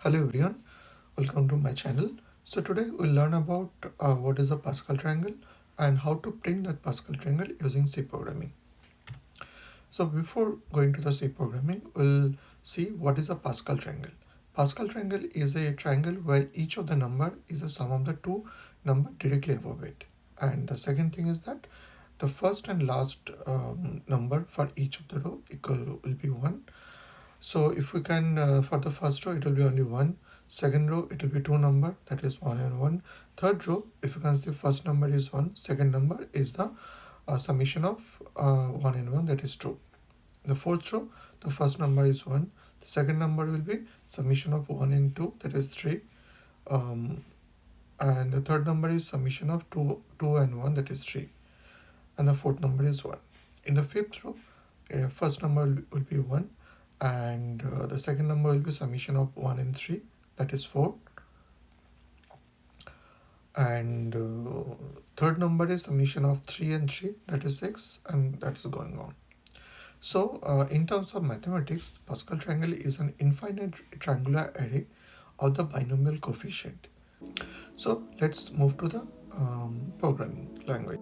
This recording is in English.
Hello everyone, welcome to my channel. So today we'll learn about what is a Pascal triangle and how to print that Pascal triangle using C programming. So before going to the C programming, we'll see what is a Pascal triangle. Pascal triangle is a triangle where each of the number is a sum of the two number directly above it. And the second thing is that the first and last number for each of the row will be 1. So if we can, for the first row, it will be only 1. Second row, it will be 2 number, that is 1 and 1. Third row, if you can see, first number is 1, second number is the summation of 1 and 1, that is 2. The fourth row, the first number is 1. The second number will be summation of 1 and 2, that is 3. And the third number is summation of 2 and 1, that is 3. And the fourth number is 1. In the fifth row, first number will be 1. And the second number will be summation of 1 and 3, that is 4. And third number is summation of 3 and 3, that is 6, and that's going on. So in terms of mathematics, Pascal triangle is an infinite triangular array of the binomial coefficient. So let's move to the programming language.